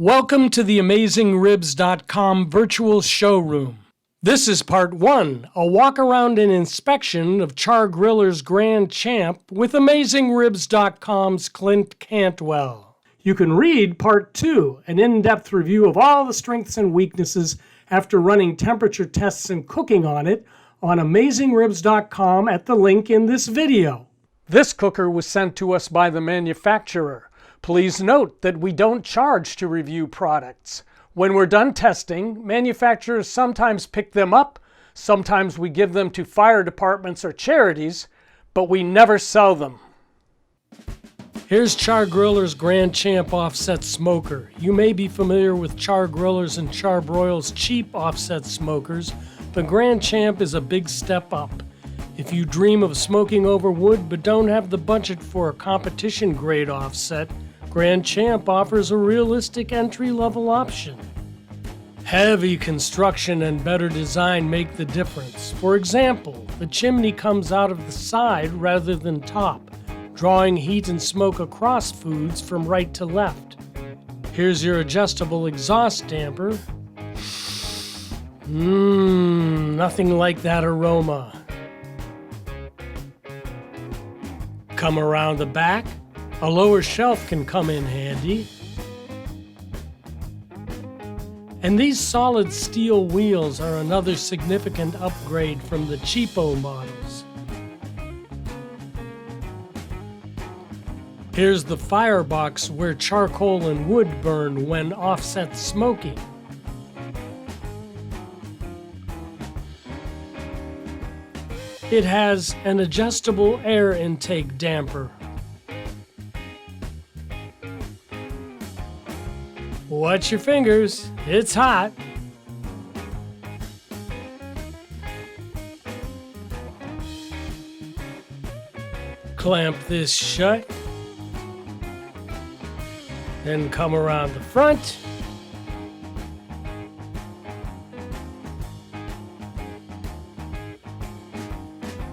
Welcome to the AmazingRibs.com virtual showroom. This is part 1, a walk around and inspection of Char-Griller's Grand Champ with AmazingRibs.com's Clint Cantwell. You can read part 2, an in-depth review of all the strengths and weaknesses after running temperature tests and cooking on it on AmazingRibs.com at the link in this video. This cooker was sent to us by the manufacturer. Please note that we don't charge to review products. When we're done testing, manufacturers sometimes pick them up, sometimes we give them to fire departments or charities, but we never sell them. Here's Char-Griller's Grand Champ offset smoker. You may be familiar with Char-Griller's and Char-Broil's cheap offset smokers. The Grand Champ is a big step up. If you dream of smoking over wood but don't have the budget for a competition grade offset, Grand Champ offers a realistic entry-level option. Heavy construction and better design make the difference. For example, the chimney comes out of the side rather than top, drawing heat and smoke across foods from right to left. Here's your adjustable exhaust damper. Nothing like that aroma. Come around the back. A lower shelf can come in handy. And these solid steel wheels are another significant upgrade from the cheapo models. Here's the firebox where charcoal and wood burn when offset smoking. It has an adjustable air intake damper. Watch your fingers, it's hot. Clamp this shut. Then come around the front.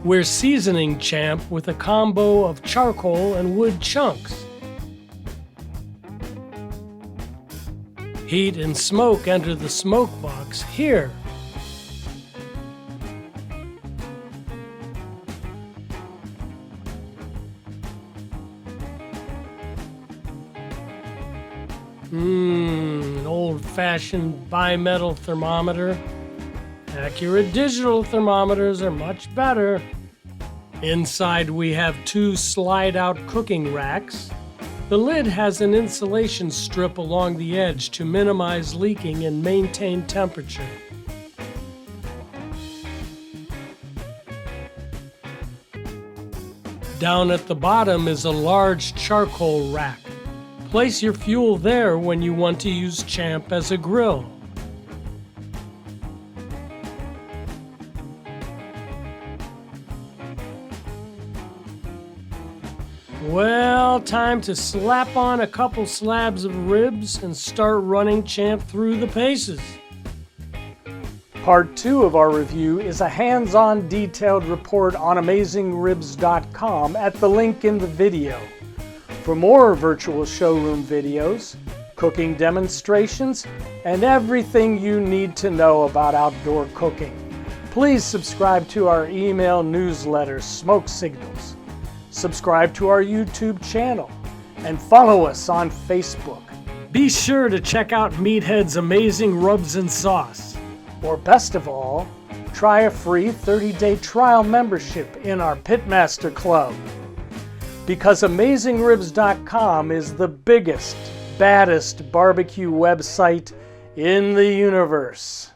We're seasoning champ with a combo of charcoal and wood chunks. Heat and smoke enter the smoke box here. An old-fashioned bimetal thermometer. Accurate digital thermometers are much better. Inside we have 2 slide-out cooking racks. The lid has an insulation strip along the edge to minimize leaking and maintain temperature. Down at the bottom is a large charcoal rack. Place your fuel there when you want to use Champ as a grill. Well, time to slap on a couple slabs of ribs and start running Champ through the paces. Part 2 of our review is a hands-on detailed report on AmazingRibs.com at the link in the video. For more virtual showroom videos, cooking demonstrations, and everything you need to know about outdoor cooking, please subscribe to our email newsletter, Smoke Signals. Subscribe to our YouTube channel and follow us on Facebook. Be sure to check out Meathead's amazing rubs and sauce. Or best of all, try a free 30-day trial membership in our Pitmaster Club. Because AmazingRibs.com is the biggest, baddest barbecue website in the universe.